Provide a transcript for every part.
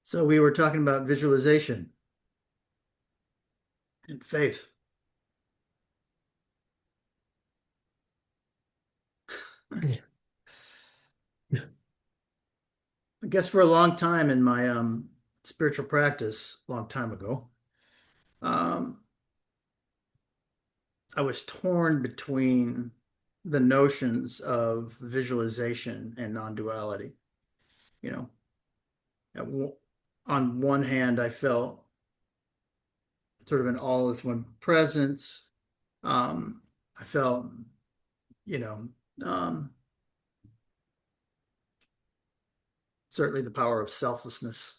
So we were talking about visualization and faith. I guess for a long time in my spiritual practice, a long time ago, um, I was torn between the notions of visualization and non-duality. You know, at on one hand, I felt sort of an all is one presence. I felt, you know, um, certainly the power of selflessness,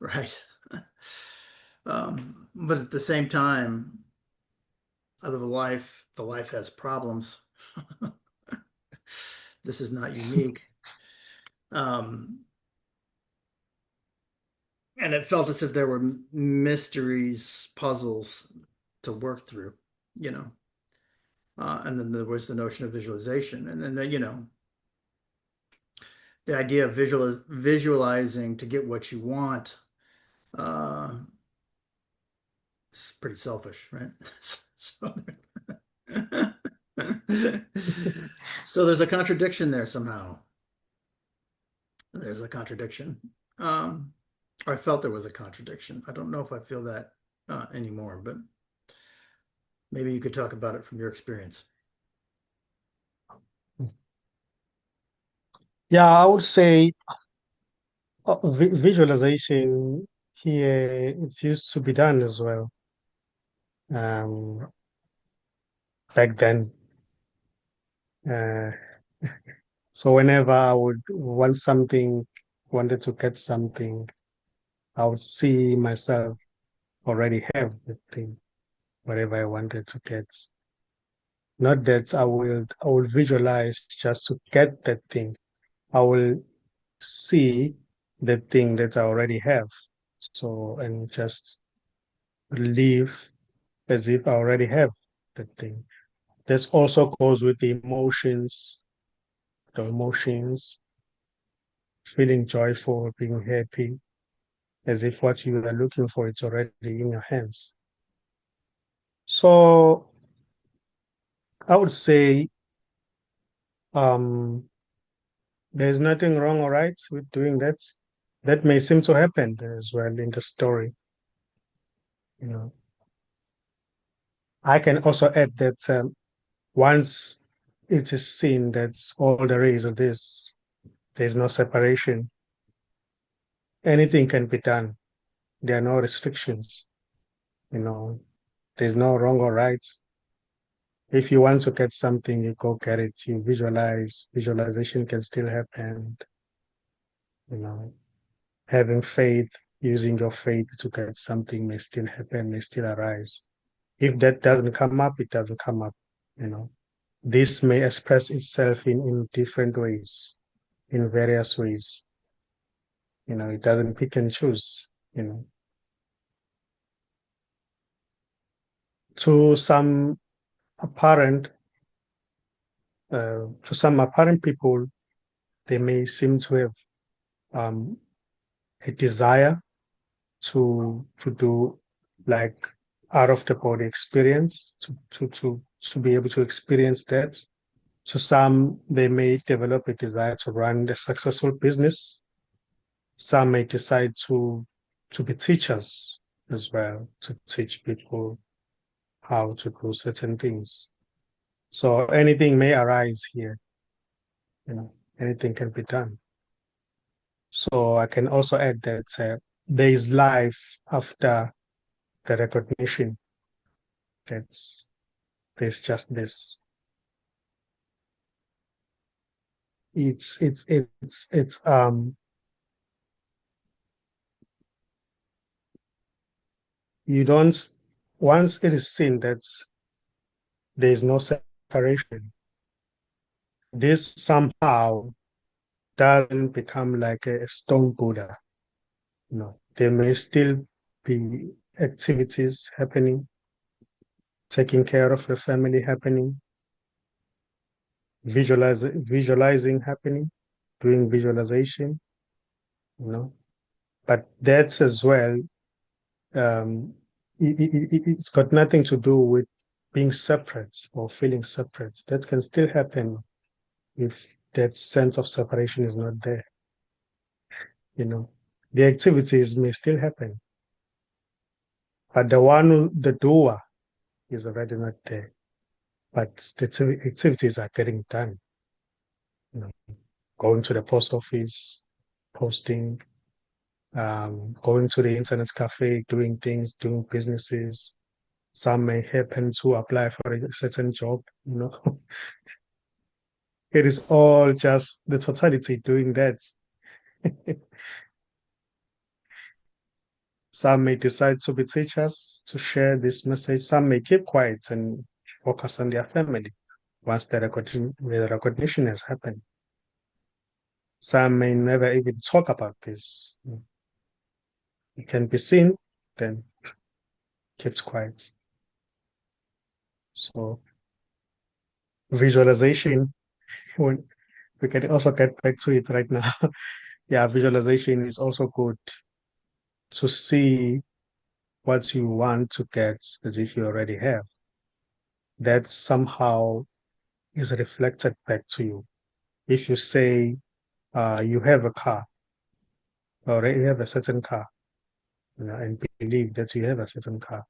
right? But at the same time, I live a life, the life has problems. This is not unique. Um, and it felt as if there were mysteries, puzzles to work through, you know. And then there was the notion of visualization. And then, the idea of visualizing to get what you want uh, is pretty selfish, right? So, so there's a contradiction there somehow. There's a contradiction. Um, I felt there was a contradiction. I don't know if I feel that anymore, but maybe you could talk about it from your experience. Yeah, I would say visualization here it used to be done as well um, back then. Uh, so whenever I would want something, wanted to get something, I would see myself already have the thing, whatever I wanted to get. Not that I will visualize just to get that thing. I will see the thing that I already have. So and just live as if I already have the thing. This also goes with the emotions, feeling joyful, being happy, as if what you are looking for is already in your hands. So I would say um, there's nothing wrong or right with doing that. That may seem to happen as well in the story. You know, I can also add that once it is seen that all there is of this, there's no separation. Anything can be done. There are no restrictions. You know, there's no wrong or right. If you want to get something, you go get it. You visualize. Visualization can still happen. You know, having faith, using your faith to get something may still happen, may still arise. If that doesn't come up, it doesn't come up. You know, this may express itself in different ways, in various ways. You know, it doesn't pick and choose. You know, to some apparent, to some apparent people, they may seem to have um, a desire to do like out of the body experience to be able to experience that. To some, they may develop a desire to run a successful business. Some may decide to be teachers as well, to teach people how to do certain things. So anything may arise here, you know, anything can be done. So I can also add that there is life after the recognition. That's there's just this. It's you don't once it is seen that there is no separation, this somehow doesn't become like a stone Buddha. No, there may still be activities happening, taking care of the family happening, visualizing happening, doing visualization, you know. But that's as well, it's got nothing to do with being separate or feeling separate. That can still happen if that sense of separation is not there. You know, the activities may still happen, but the doer is already not there. But the activities are getting done. You know, going to the post office, posting, going to the internet cafe, doing things, doing businesses. Some may happen to apply for a certain job. It is all just the totality doing that. Some may decide to be teachers to share this message. Some may keep quiet and focus on their family once the recognition has happened. Some may never even talk about this. It can be seen, then keeps quiet. So visualization, when we can also get back to it right now. Yeah, visualization is also good to see what you want to get as if you already have. That somehow is reflected back to you. If you say you have a car or you have a certain car, and believe that you have a certain car,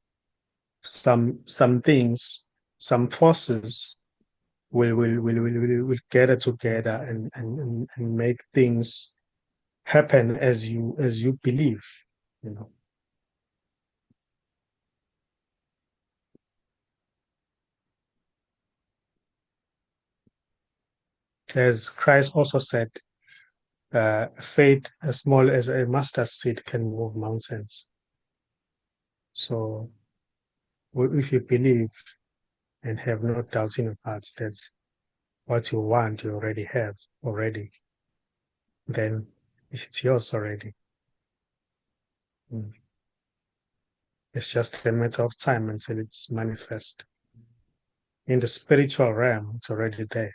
some things, some forces will gather together and make things happen as you believe, you know. As Christ also said, faith as small as a mustard seed can move mountains. So if you believe and have no doubts in your hearts that what you want you already have already, then it's yours already. Mm. It's just a matter of time until it's manifest. In the spiritual realm, it's already there.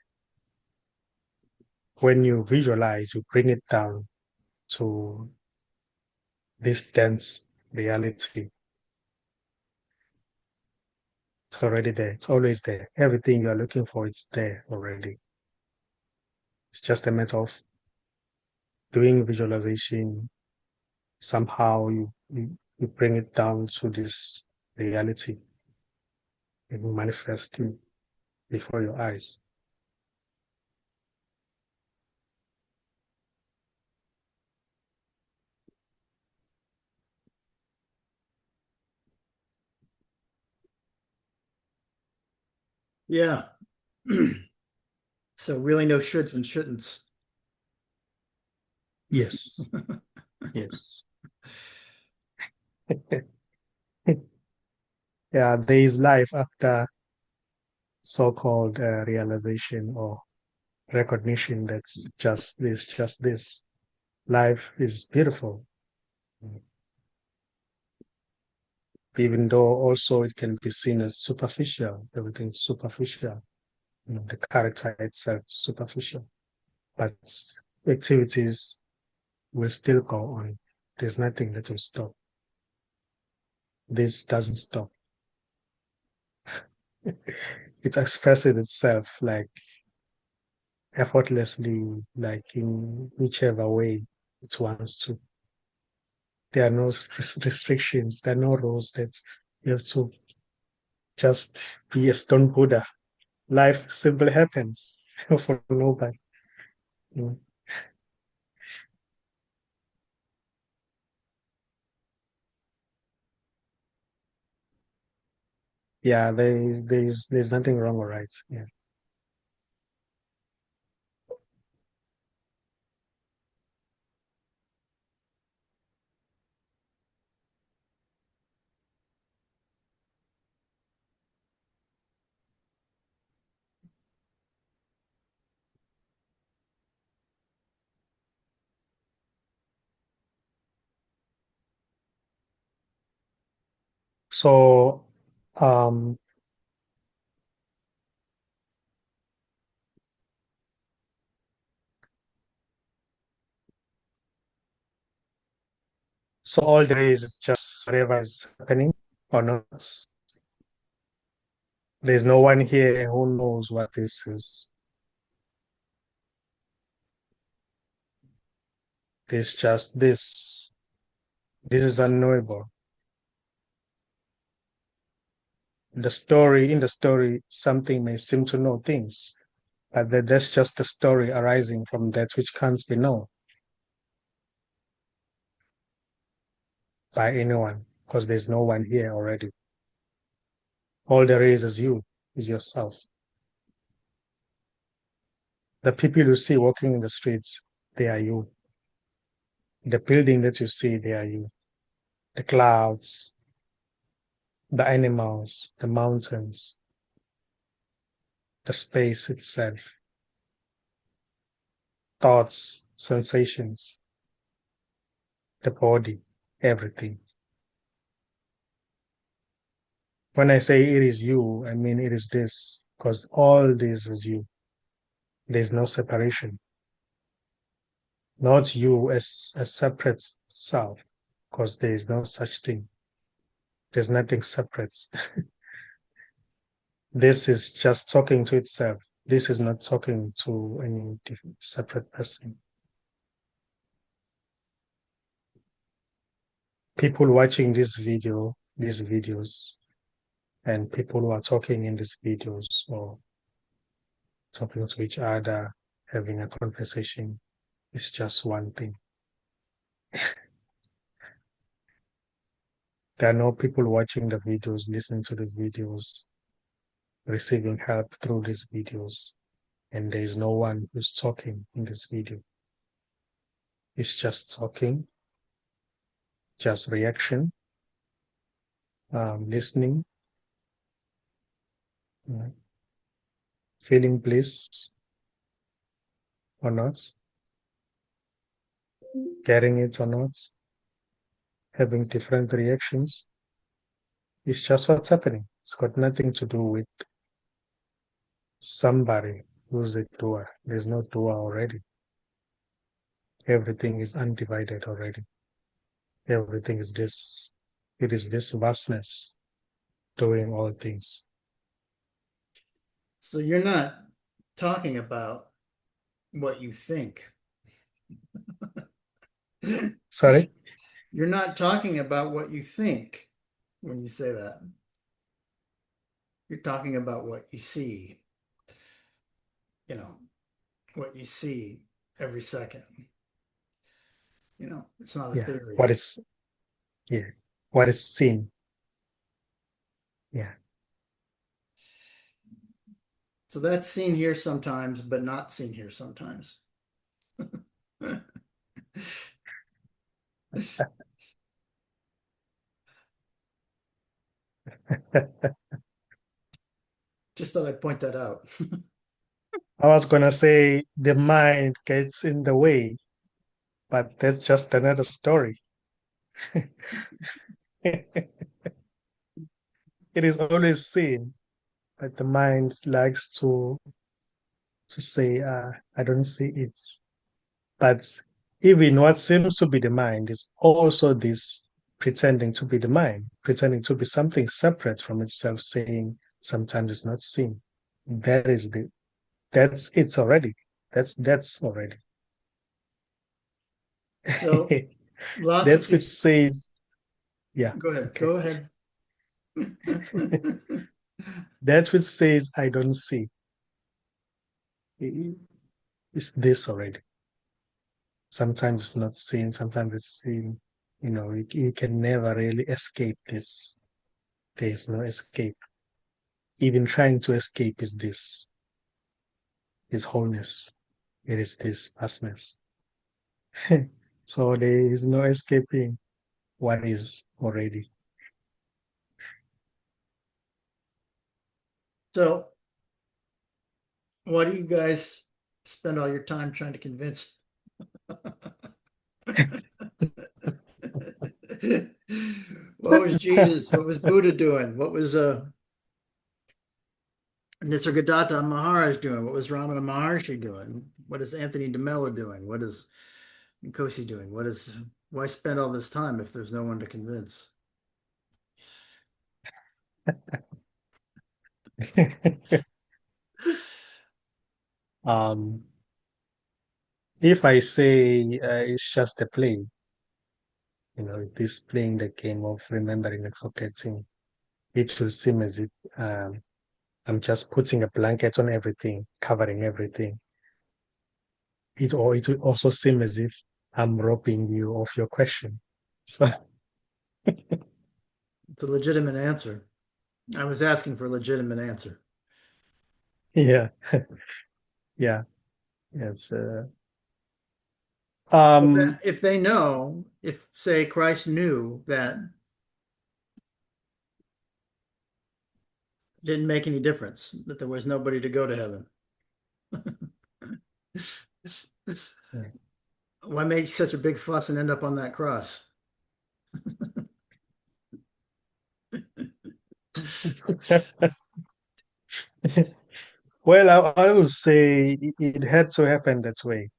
When you visualize, you bring it down to this dense reality. It's already there. It's always there. Everything you're looking for, it's there already. It's just a matter of doing visualization. Somehow you bring it down to this reality and manifest it before your eyes. Yeah. So really no shoulds and shouldn'ts. Yes, yes. Yeah, there is life after so-called realization or recognition that's just this, just this. Life is beautiful, even though also it can be seen as superficial, everything's superficial. The character itself is superficial, but activities will still go on. There's nothing that will stop. This doesn't stop. It's expressing itself like effortlessly, like in whichever way it wants to. There are no restrictions. There are no rules that you have to just be a stone Buddha. Life simply happens for nobody. Mm. Yeah, there's nothing wrong or right. Yeah. So, um, So all there is just whatever is happening or not. There's no one here who knows what this is. There's just this. This is unknowable. In the story, something may seem to know things, but that's just a story arising from that which can't be known by anyone, because there's no one here already. All there is you, is yourself. The people you see walking in the streets, they are you. The building that you see, they are you. The clouds, the animals, the mountains, the space itself, thoughts, sensations, the body, everything. When I say it is you, I mean it is this, because all this is you. There's no separation. Not you as a separate self, because there is no such thing. There's nothing separate. This is just talking to itself. This is not talking to any separate person. People watching this video, these videos, and people who are talking in these videos or talking to each other, having a conversation, is just one thing. There are no people watching the videos, listening to the videos, receiving help through these videos, and there is no one who's talking in this video. It's just talking, just reaction, listening, feeling bliss or not, getting it or not, having different reactions. It's just what's happening. It's got nothing to do with somebody who's a doer. There's no doer already. Everything is undivided already. Everything is this. It is this vastness doing all things. So you're not talking about what you think. Sorry? You're not talking about what you think when you say that. You're talking about what you see, you know, what you see every second. It's not a Yeah. What theory. is yeah. What is seen? Yeah. So that's seen here sometimes, but not seen here sometimes. Just thought I'd point that out. I was gonna say the mind gets in the way, but that's just another story. It is always seen, but the mind likes to say, I don't see it. But even what seems to be the mind is also this pretending to be the mind, pretending to be something separate from itself, saying sometimes it's not seen. That is that's it's already. That's already. So lots of That's which people, says, yeah, go ahead, okay. go ahead. That which says I don't see is this already. Sometimes it's not seen, sometimes it's seen. You can never really escape this. There is no escape. Even trying to escape is wholeness. It is this vastness. So there is no escaping what is already. So why do you guys spend all your time trying to convince? What was Jesus? What was Buddha doing? What was Nisargadatta Maharaj doing? What was Ramana Maharshi doing? What is Anthony de Mello doing? What is Nkosi doing? What is Why spend all this time if there's no one to convince? Um, if I say it's just a play, this playing the game of remembering and forgetting, it will seem as if um, I'm just putting a blanket on everything, covering everything. It will also seem as if I'm robbing you of your question. So It's a legitimate answer. I was asking for a legitimate answer. yeah, yeah, yes. So Um, if they know, if say Christ knew that it didn't make any difference, that there was nobody to go to heaven, why make such a big fuss and end up on that cross? well, I would say it had to happen that way.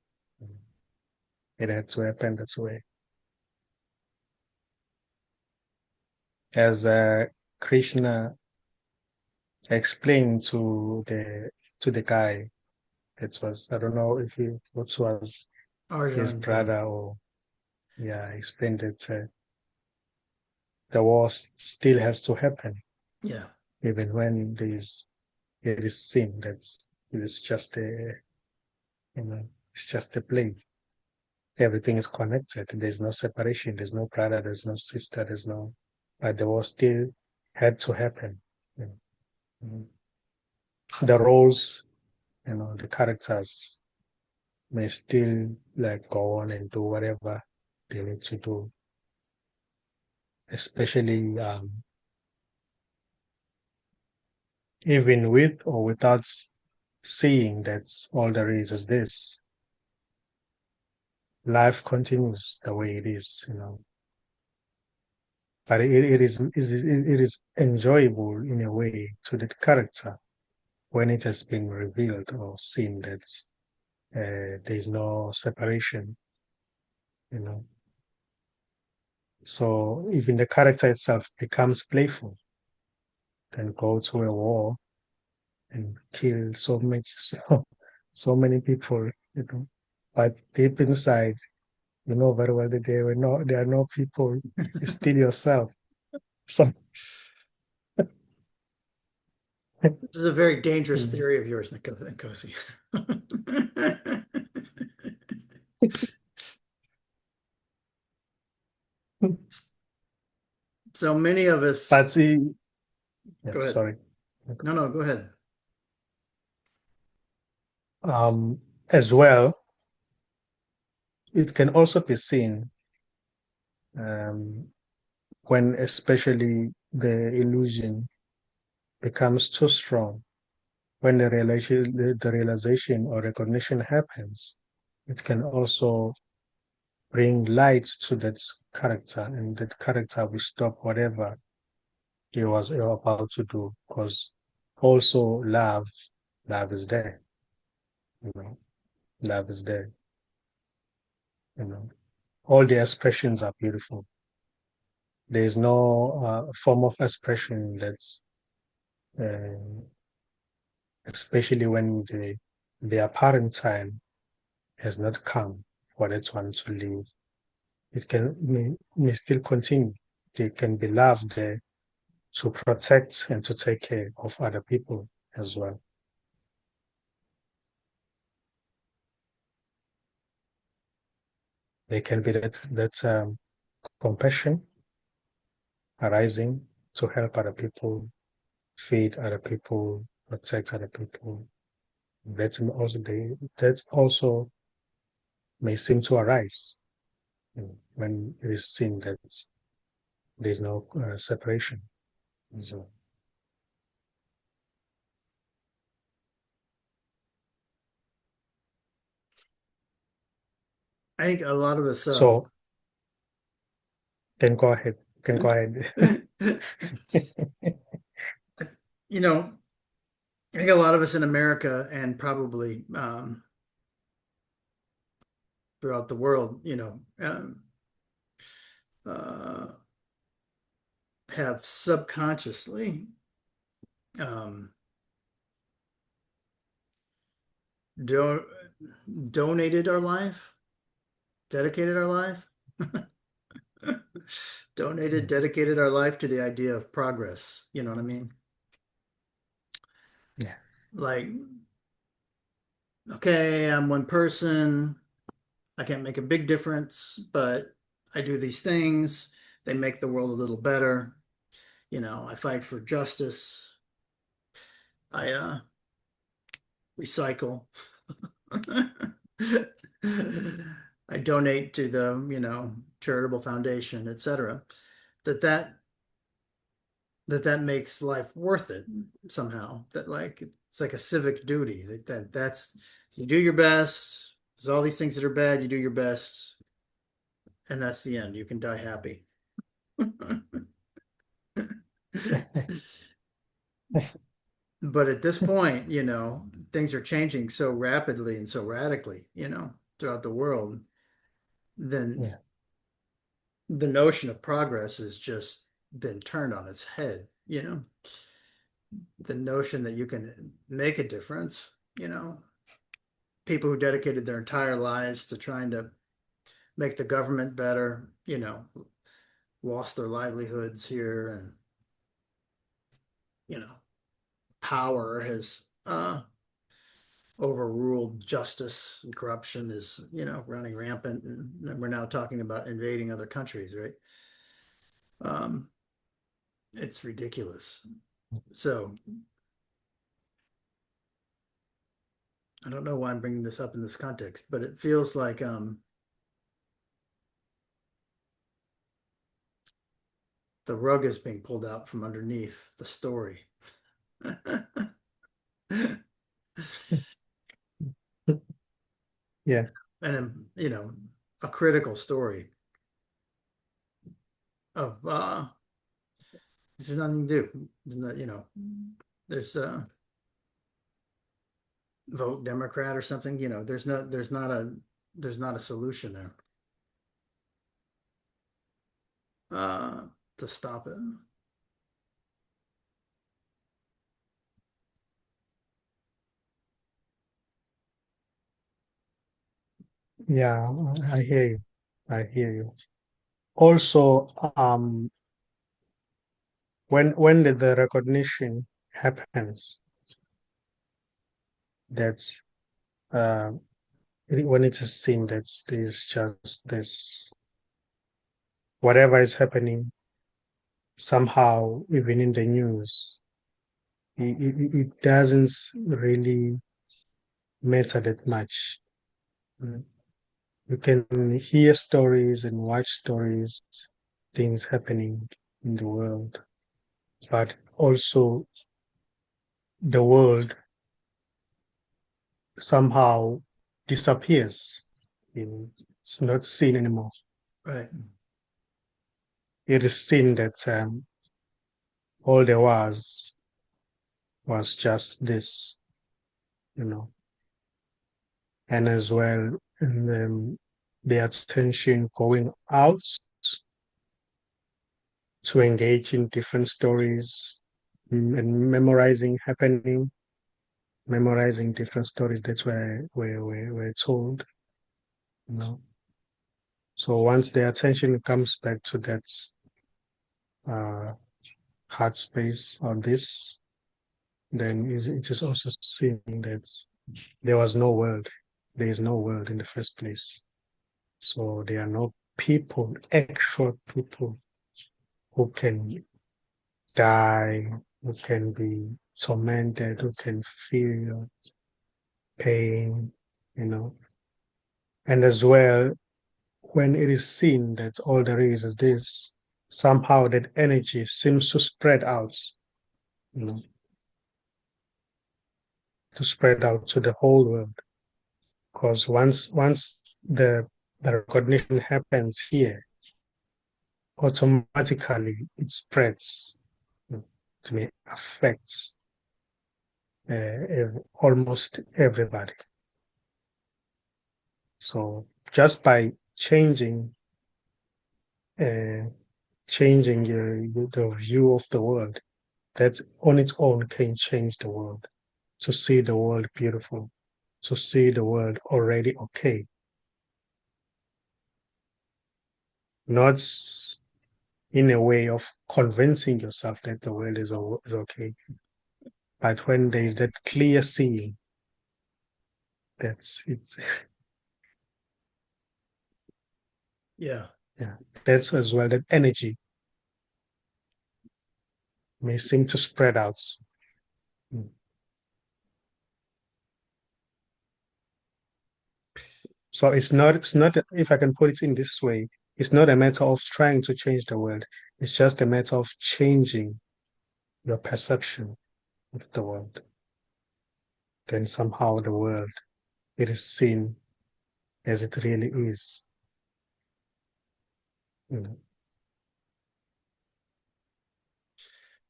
It had to happen that way. As Krishna explained to the guy, it was, I don't know if it was his Arjan, yeah, brother or, yeah, explained that the war still has to happen, yeah. even when it is sin. It is just it's just a play. Everything is connected. There's no separation. There's no brother. There's no sister. But the war still had to happen. You know. Mhm. The roles, the characters may still like go on and do whatever they need to do, especially even with or without seeing that's all there is this. Life continues the way it is. But it is enjoyable in a way to the character when it has been revealed or seen that there is no separation, you know. So even the character itself becomes playful, can go to a war and kill so many people. But deep inside, you know very well that there are no people. It's still yourself. So This is a very dangerous you theory of yours, Nkosi. know. So many of us, But see, yeah, go ahead. sorry. No, no, go ahead. As well, it can also be seen um, when especially the illusion becomes too strong, when the realization or recognition happens, it can also bring light to that character, and that character will stop whatever he was about to do, because also love is there, you know, love is there, you know. All the expressions are beautiful. There is no form of expression that's uh, especially when the apparent time has not come for that one to leave. It may still continue. There can be love there to protect and to take care of other people as well. There can be that compassion arising to help other people, feed other people, protect other people. That also may seem to arise when it is seen that there's no separation. So, I think a lot of us, so can go ahead. Can go ahead. you know, I think a lot of us in America and probably throughout the world, uh, have subconsciously um, do donated our life, dedicated our life, donated, yeah, dedicated our life to the idea of progress. You know what I mean? yeah, Like, okay, I'm one person. I can't make a big difference, but I do these things. They make the world a little better. You know, I fight for justice. I recycle. I donate to the, charitable foundation, etc. That that that makes life worth it somehow. That like it's like a civic duty. That's you do your best. There's all these things that are bad. You do your best, and that's the end. You can die happy. But at this point, things are changing so rapidly and so radically, throughout the world. Then yeah, the notion of progress has just been turned on its head. The notion that you can make a difference, people who dedicated their entire lives to trying to make the government better, lost their livelihoods here, and, you know, power has overruled justice, and corruption is, running rampant, and we're now talking about invading other countries, right? Um, it's ridiculous. So I don't know why I'm bringing this up in this context, but it feels like the rug is being pulled out from underneath the story. yeah, And a critical story of there's nothing to do. There's vote Democrat or something. There's not a solution there to stop it. yeah. I hear you. I hear you. Also, when the recognition happens, that's uh, when it's a scene that's there's just this whatever is happening somehow, even in the news, it doesn't really matter that much. Mm. You can hear stories and watch stories, things happening in the world, but also the world somehow disappears. It's not seen anymore. Right. It is seen that all there was just this, you know, and as well, and the attention going out to engage in different stories and memorizing different stories that's where it's told, you know. So once the attention comes back to that uh, heart space or this, then it is also seeing that there was no world. There is no world in the first place. So there are no people, actual people who can die, who can be tormented, who can feel pain, you know. And as well, when it is seen that all there is this, somehow that energy seems to spread out, you know, to spread out to the whole world. Because once the the recognition happens here, automatically it spreads, to me, affects almost everybody. So just by changing uh, changing the view of the world. That on its own can change the world. To see the world beautiful, to see the world already okay, not in a way of convincing yourself that the world is okay, but when there is that clear seeing, that's it's Yeah. yeah, that's as well that energy may seem to spread out. Mm. So it's not if I can put it in this way, it's not a matter of trying to change the world. It's just a matter of changing your perception of the world. Then somehow the world it is seen as it really is. You know.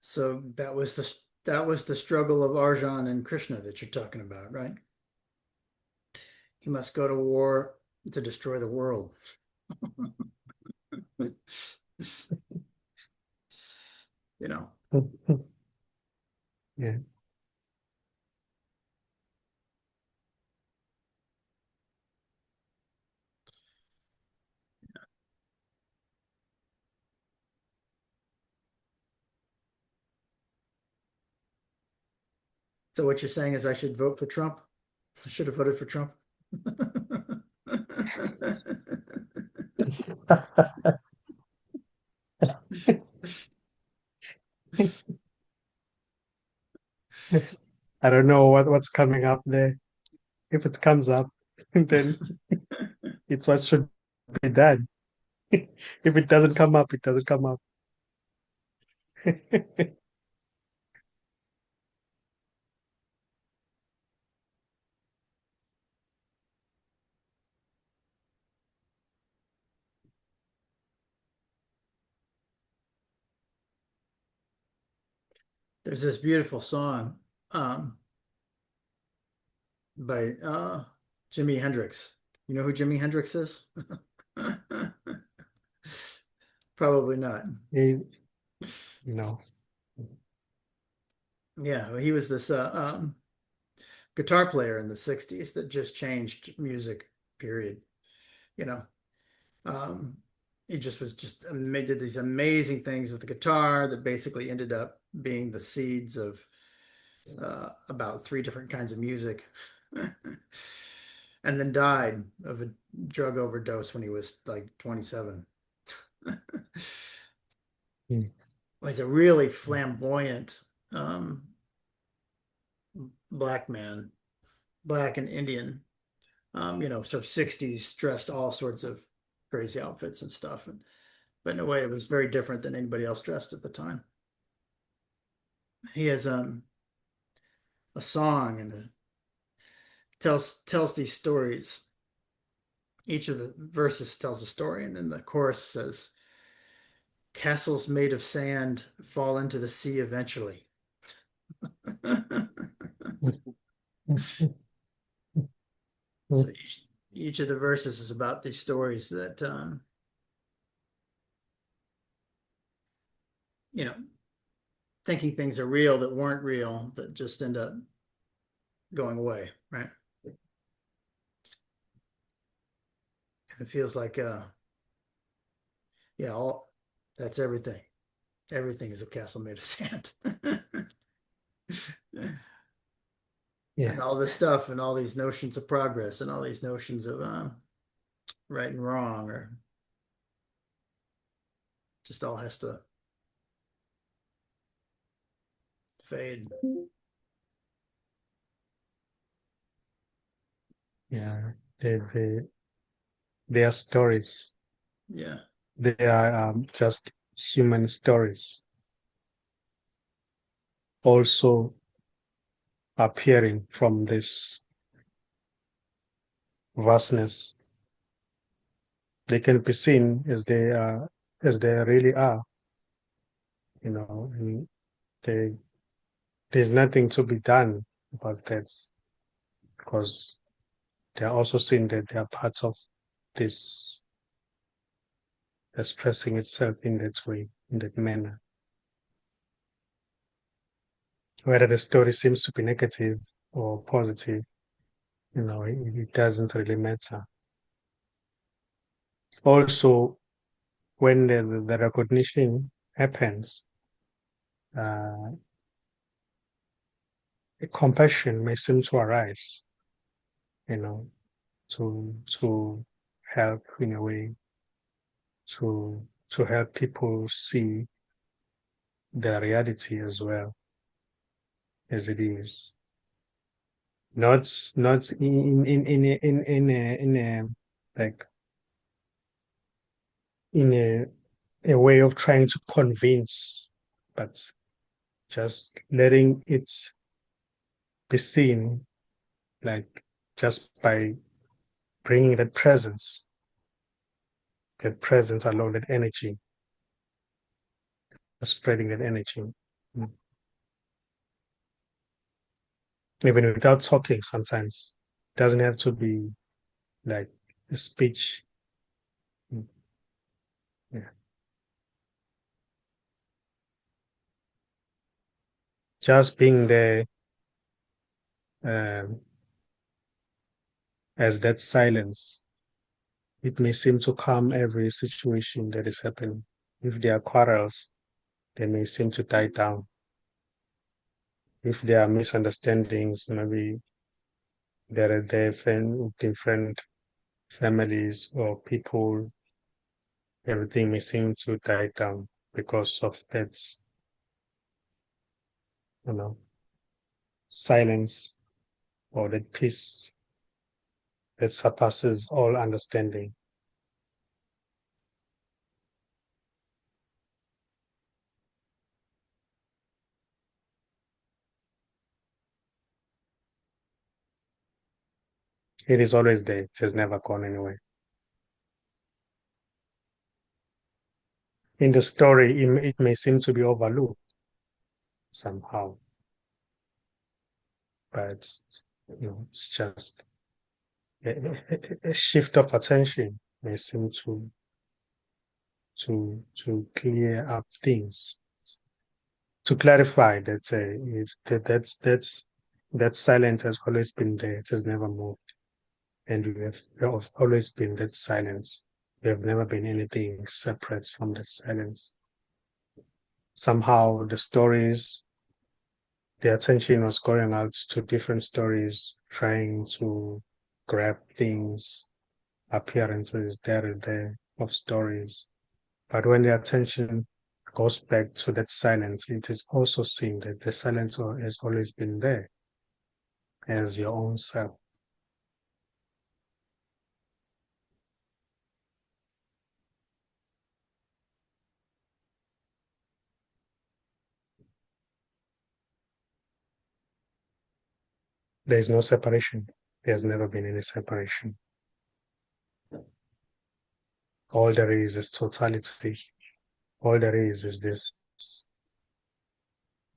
So that was the struggle of Arjan and Krishna that you're talking about, right? He must go to war to destroy the world. You know. Yeah. So what you're saying is I should vote for Trump? I should have voted for Trump. I don't know what's coming up there. If it comes up, then it's what should be done. If it doesn't come up, it doesn't come up. There's this beautiful song um, by Jimi Hendrix. You know who Jimi Hendrix is? Probably not. You know. Yeah, well, he was this guitar player in the 60s that just changed music, period. You know, um, he just was just did these amazing things with the guitar that basically ended up being the seeds of about three different kinds of music. And then died of a drug overdose when he was like 27. Mm. He's a really flamboyant black man, black and Indian, sort of 60s, dressed all sorts of crazy outfits and stuff. But in a way, it was very different than anybody else dressed at the time. He has a song and tells these stories. Each of the verses tells a story, and then the chorus says, "Castles made of sand fall into the sea eventually." So each of the verses is about these stories that you know, thinking things are real that weren't real that just end up going away, right? And it feels like yeah, all that's everything. Everything is a castle made of sand. And Yeah. all this stuff and all these notions of progress and all these notions of right and wrong or just all has to fade. Yeah. They are stories. Yeah. They are just human stories, also appearing from this vastness. They can be seen as they really are. And they, there's nothing to be done about that because they are also seen that they are parts of this expressing itself in that way, in that manner. Whether the story seems to be negative or positive, it doesn't really matter. Also, when the recognition happens, uh, compassion may seem to arise, you know, to help in a way to help people see the reality as well as it is. Not in a like in a way of trying to convince, but just letting it be seen, like just by bringing that presence alone, that energy, spreading that energy. Mm. Even without talking sometimes. It doesn't have to be like a speech. Mm. Yeah. Just being there um, as that silence. It may seem to calm every situation that is happening. If there are quarrels, they may seem to die down. If there are misunderstandings, maybe there are different families or people, everything may seem to die down because of that, you know, silence or that peace that surpasses all understanding. It is always there. It has never gone anywhere. In the story, it may seem to be overlooked somehow, but it's just a shift of attention may seem to clear up things, to clarify that that silence has always been there. It has never moved, and we have always been that silence. We have never been anything separate from that silence. Somehow the attention was going out to different stories, trying to grab things, appearances there and there of stories. But when the attention goes back to that silence, it is also seen that the silence has always been there as your own self. There is no separation. There's never been any separation. All there is totality. All there is this.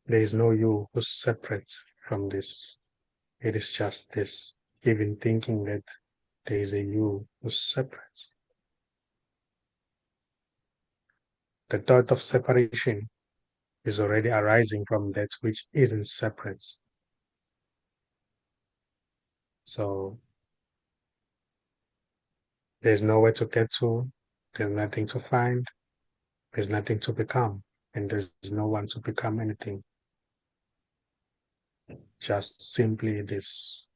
There is no you who's separate from this. It is just this. Even thinking that there is a you who's separate. The thought of separation is already arising from that which isn't separate. So there's nowhere to get to, there's nothing to find, there's nothing to become, and there's no one to become anything. Just simply this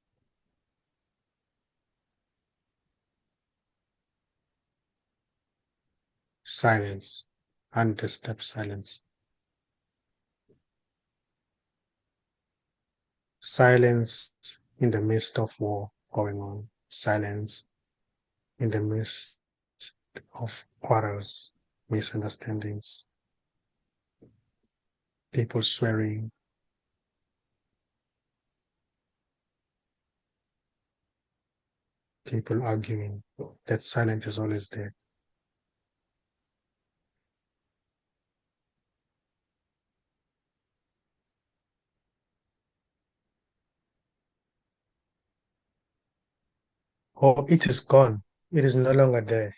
silence, undisturbed silence. Silence in the midst of war going on, silence in the midst of quarrels, misunderstandings, people swearing, people arguing. That silence is always there. Or it is gone. It is no longer there.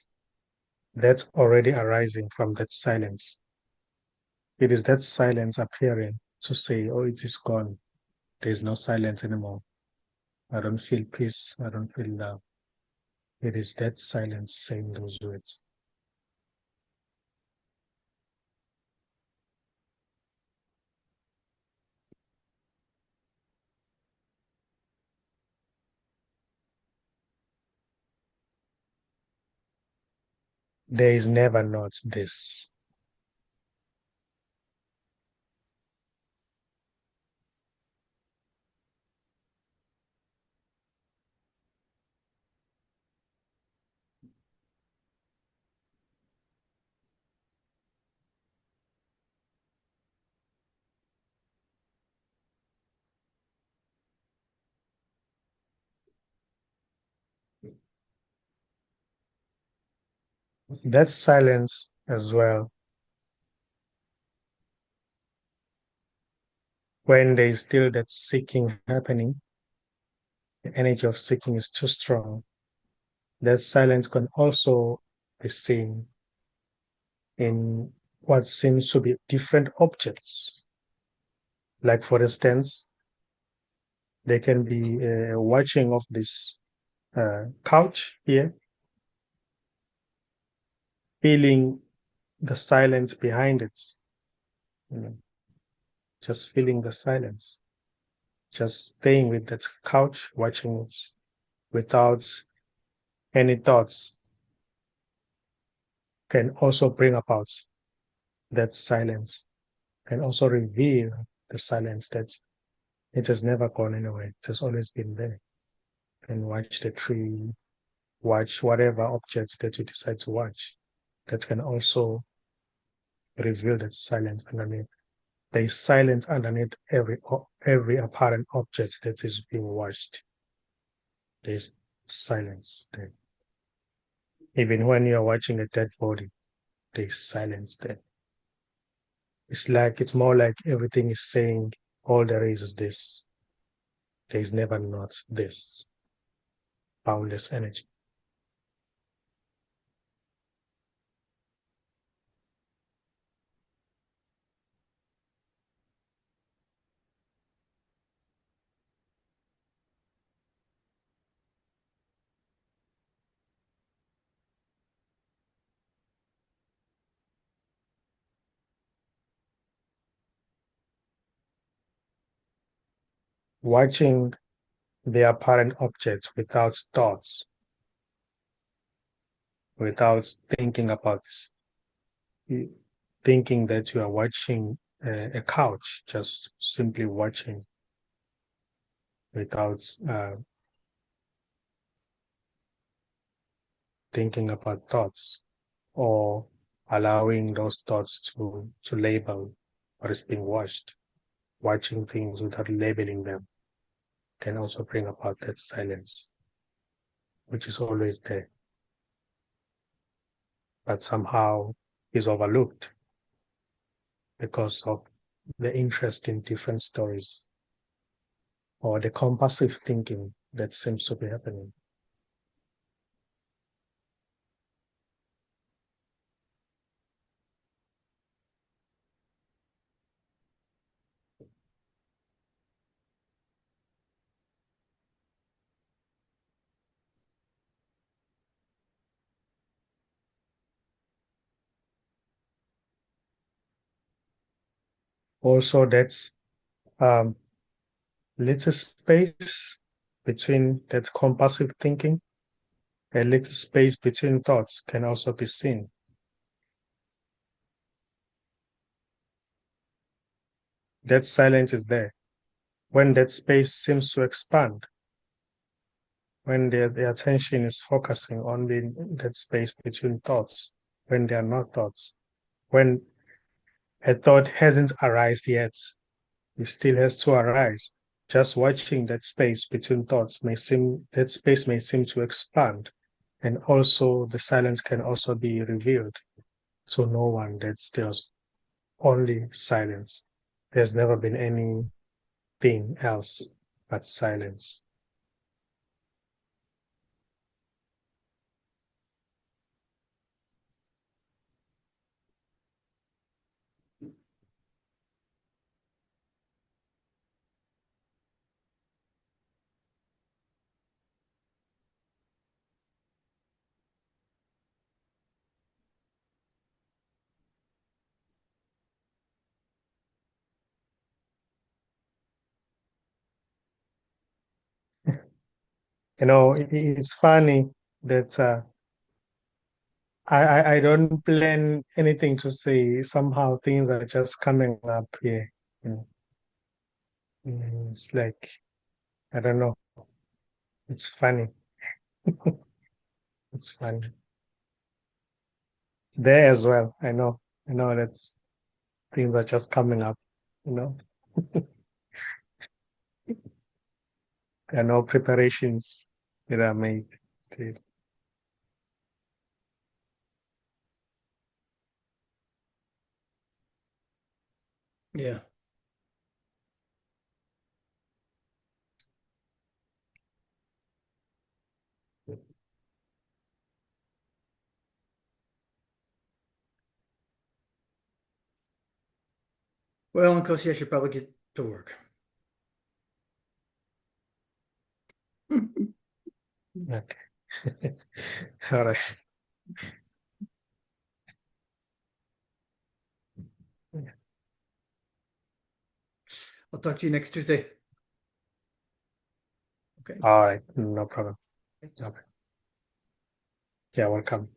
that's already arising from that silence. It is that silence appearing to say, oh, it is gone. There's no silence anymore. I don't feel peace. I don't feel love. It is that silence saying those words. There is never not this. That silence as well, when there is still that seeking happening, the energy of seeking is too strong. That silence can also be seen in what seems to be different objects. Like, for instance, there can be a watching of this couch here, feeling the silence behind it, you know, just feeling the silence, just staying with that couch, watching it without any thoughts can also bring about that silence, can also reveal the silence that it has never gone anywhere. It has always been there. And watch the tree, watch whatever objects that you decide to watch. That can also reveal that silence underneath. There is silence underneath every apparent object that is being watched. There is silence there. Even when you are watching a dead body, there is silence there. It's more like everything is saying all there is this. There is never not this boundless energy. Watching the apparent objects without thoughts, without thinking about thinking that you are watching a couch, just simply watching without thinking about thoughts or allowing those thoughts to label what is being watched. Watching things without labeling them can also bring about that silence, which is always there, but somehow is overlooked because of the interest in different stories or the compulsive thinking that seems to be happening. Also, that's um, little space between that compulsive thinking, a little space between thoughts can also be seen. That silence is there. When that space seems to expand, when the attention is focusing on that space between thoughts, when there are no thoughts, when a thought hasn't arisen yet, it still has to arise. Just watching that space between thoughts that space may seem to expand, and also the silence can also be revealed to no one. That's there's only silence. There's never been anything else but silence. It's funny that I don't plan anything to say. Somehow things are just coming up here. You know. It's like, I don't know. It's funny. It's funny. There as well. I know. I know that's things are just coming up, you know. There are no preparations that are made. Yeah. Well, and Kosi, I should probably get to work. Okay. All right. I'll talk to you next Tuesday. Okay. All right. No problem. Okay. Yeah, welcome.